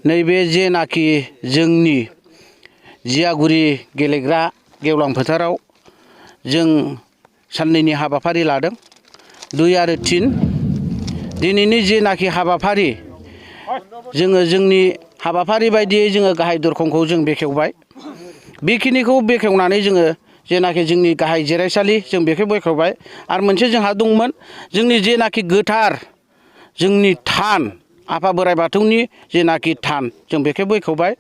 नैबे जेनाखि जोंनि जियागुरि गेलेग्रा गेवलां फोथाराव जों साननैनि हाबाफारि लादों 2 आरो 3 दिनैनि जेनाखि हाबाफारि जोङो जोंनि हाबाफारि बायदियै जोङो गाहाय दरखंखौ जों बेखेवबाय बेखिनिखौ बेखेवनानै जोङो जेनाखि जोंनि गाहाय जिरायसालि जों बेखौ बेखेवबाय आरो मोनसे जोंहा दंमोन जोंनि जेनाखि गोथार जोंनि थान आफा बोराइ बाथौनि जेनाखि थान जों बेखौ बेखेवबाय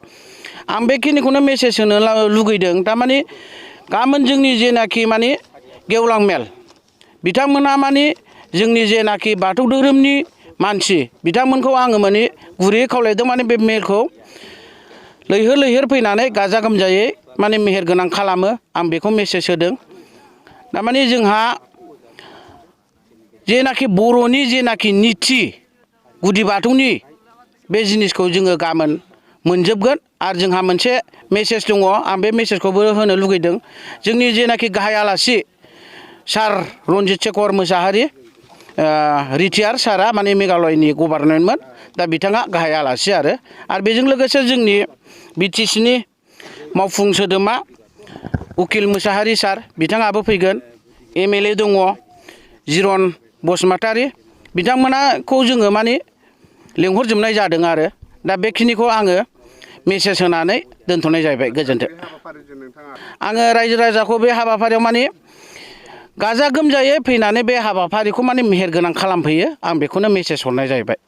आं बेखिनिखौनो मेसेज होनो लुगैदों थारमाने गाबोन जोंनि जेनाखि माने गेवलां मेल बिथांमोना माने जोंनि जेनाखि बाथौ धोरोमनि मानसि बिथांमोनखौ आङो माने गुरैयै खावलायदों माने बे मेलखौ लैहोर लैहोर फैनानै गाजा गोमजायै माने मेहेर गोनां खालामो आं बेखौ मेसेज होदों थारमाने जोंहा जेनाखि बर'नि जेनाखि निथि गुदि बाथौनि बे जिनिसखौ जोङो गाबोन मोनजोबगोन आरो जोंहा मोनसे मेसेज दङ आं बे मेसेजखौबो होनो लुगैदों जोंनि जेनाखि गाहाय आलासि सार रन्जित शेखर मोसाहारि रिटायार सारा माने मेघालयनि गभर्नरमोन दा बिथाङा गाहाय आलासि आरो बेजों लोगोसे जोंनि बिटिसिनि मावफुं सोद्रोमा उकिल मोसाहारि सार बिथाङाबो फैगोन एमएलए दङ जिरन बसुमतारी बिथांमोनाखौ जोङो माने लेंहरजोबनाय जादों आरो दा बेखिनिखौ आङो मेसेज होनानै दोनथ'नाय जाहैबाय गोजोन्थों आङो रायजो राजाखौ बे हाबाफारियाव माने गाजा गोमजायै फैनानै बे हाबाफारिखौ माने मेहेर गोनां खालामफैयो आं बेखौनो मेसेज हरनाय जाहैबाय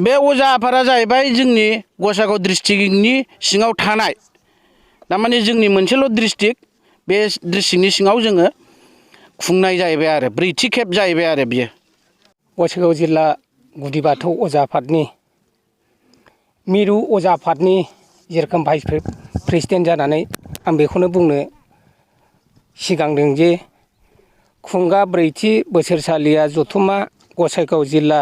बे अजा आफादा जाहैबाय जोंनि गसाइगाव डिस्ट्रिक्टनि सिङाव थानाय थारमाने जोंनि मोनसेल' डिस्ट्रिक्ट बे डिस्ट्रिक्टनि सिङाव जोङो खुंनाय जाहैबाय आरो 4थि खेब जाहैबाय आरो बियो गसाइगाव जिल्ला गुदि बाथौ अजा आफादनि मिरु अजा आफादनि जेरोखोम भाइस प्रेसिडेन्ट जानानै आं बेखौनो बुंनो सिगांदों जे खुंगा 4थि बोसोरसालिया जथुम्मा गसाइगाव जिल्ला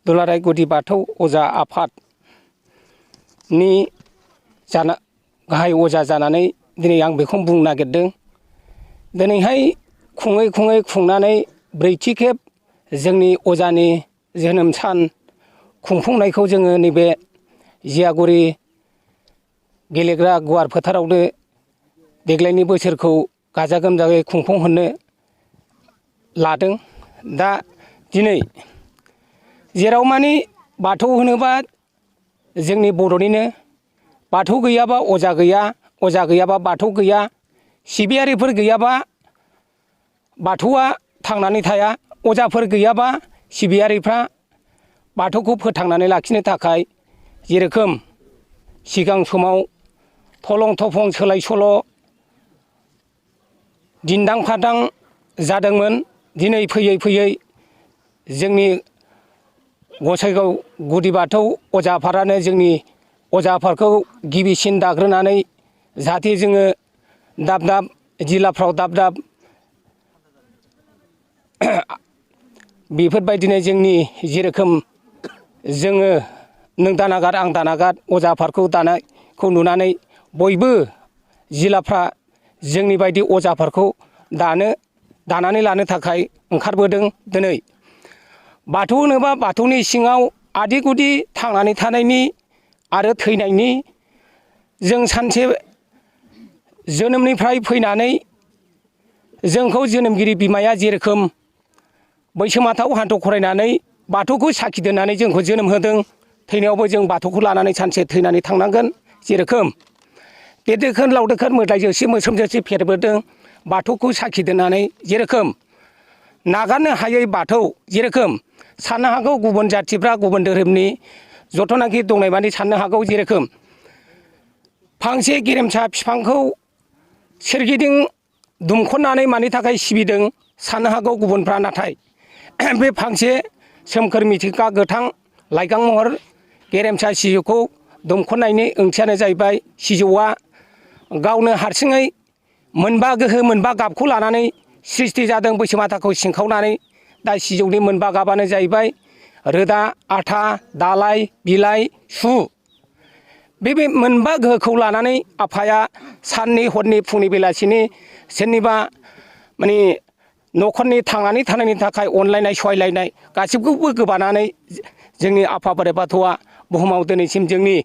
दुलाराय गुदि बाथौ अजा आफादनि गाहाय अजा जानानै दिनै आं बेखौनो बुंनो नागिरदों दिनैहाय खुङै खुङै खुंनानै 4थि खेब जोंनि अजानि जोनोम सान खुंफुंनायखौ जोङो नैबे जियागुरि गेलेग्रा गुवार फोथारावनो देग्लायनि बोसोरखौ गाजा गोमजायै खुंफुंहोनो लादों दा दिनै जेराव माने बाथौ होनोबा जोंनि बर'निनो बाथौ गैयाबा अजा गैया अजा गैयाबा बाथौ गैया सिबियारिफोर गैयाबा बाथौआ थांनानै थाया अजाफोर गैयाबा सिबियारिफ्रा बाथौखौ फोथांनानै लाखिनो थाखाय जेरोखोम सिगां समाव थलं थफं सोलाय सोल' दिन्दां फादां जादोंमोन दिनै फैयै फैयै जोंनि गसाइगाव गुदि बाथौ अजा आफादानो जोंनि अजा आफादखौ गिबिसिन दाग्रोनानै जाहाथे जोङो दाब दाब जिल्लाफ्राव दाब दाब बेफोरबायदिनो जोंनि जेरोखोम जोङो नों दानागार आं दानागार अजा आफादखौ दानायखौ नुनानै बयबो जिल्लाफ्रा जोंनि बायदि अजाफोरखौ दानानै लानो थाखाय ओंखारबोदों दिनै बाथौ होनोबा बाथौनि सिङाव आदि गुदि थांनानै थानायनि आरो थैनायनि जों सानसे जोनोमनिफ्राय फैनानै जोंखौ जोनोमगिरि बिमाया जेरोखोम बैसोमाथाव हान्थु खरायनानै बाथौखौ साखि दोननानै जोंखौ जोनोम होदों थैनायावबो जों बाथौखौ लानानै सानसे थैनानै थांनांगोन जेरोखोम गेदेरखोन लावदोखोन मोदाय जोसि मोस्रोम जोसि फेरबोदों बाथौखौ साखि दोननानै जेरोखोम नागारनो हायै बाथौ जेरोखोम साननो हागौ गुबुन जाथिफ्रा गुबुन धोरोमनि जथनाखि दंनाय मानि साननो हागौ जेरोखोम फांसे गेरेमसा बिफांखौ सोरगिदिं दुमख'नानै मानि थाखाय सिबिदों साननो हागौ गुबुनफ्रा नाथाय बे फांसे सोमखोर मिथिंगा गोथां लाइगां महर गेरेमसा सिजौखौ दुमख'नायनि ओंथियानो जाहैबाय सिजौआ गावनो हारसिङै मोनबा गोहो मोनबा गाबखौ लानानै सृष्टि जादों बैसोमाथाखौ सिंखावनानै दा सिजौनि मोनबा गाबानो जाहैबाय रोदा आथा दालाइ बिलाइ सु बे मोनबा गोहोखौ लानानै आफाया साननि हरनि फुंनि बेलासिनि सोरनिबा माने न'खरनि थांनानै थानायनि थाखाय अनलायनाय सहायलायनाय गासिबखौबो गोबानानै जोंनि आफा बोराइ बाथौआ बुहुमाव दिनैसिम जोंनि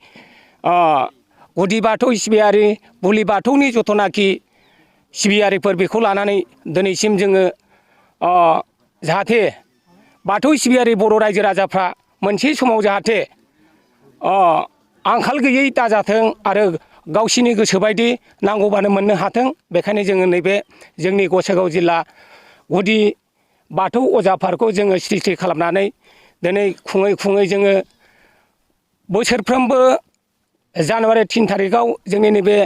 गुदि बाथौ सिबियारि बुलि बाथौनि जथनाखि सिबियारिफोर बेखौ लानानै दिनैसिम जोङो जाहाथे बाथौ सिबियारि बर' रायजो राजाफ्रा मोनसे समाव जाहाथे आंखाल गैयै दाजाथों आरो गावसिनि गोसोबायदि नांगौबानो मोननो हाथों। बेखायनो जोङो नैबे जोंनि गसाइगाव जिल्ला गुदि बाथौ अजाफोरखौ जोङो सृष्टि खालामनानै दिनै खुङै खुङै जोङो बोसोरफ्रोमबो जानुवारि 3 थारिखआव जोंनि नैबे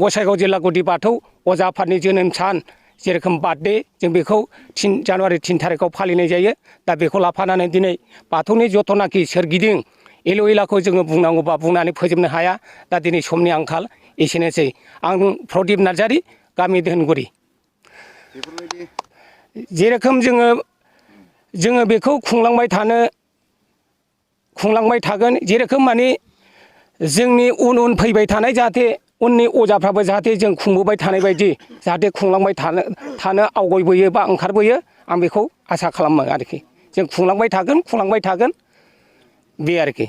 गसाइगाव जिल्ला गुदि बाथौ अजा आफादनि जोनोम सान जेरोखोम बार्थडे जों बेखौ जानुवारि 3 थारिखआव फालिनाय जायो। दा बेखौ लाफानानै दिनै बाथौनि जथनाखि सोरगिदिं एलु एलाखौ जोङो बुंनांगौबा बुंनानै फोजोबनो हाया। दा दिनै समनि आंखाल एसेनोसै। आं प्रदिप नार्जारि, गामि दोहोनगुरि। जेरोखोम जोङो बेखौ खुंलांबाय थागोन जेरोखोम माने जोंनि उन फैबाय थानाय जाहाथे उननि अजाफ्राबो जाहाथे जों खुंबोबाय थानाय बायदि जाहाथे खुंलांबाय थानो आवगायबोयो बा ओंखारबोयो आं बेखौ आसा खालामो आरोखि। जों खुंलांबाय थागोन बे आरोखि।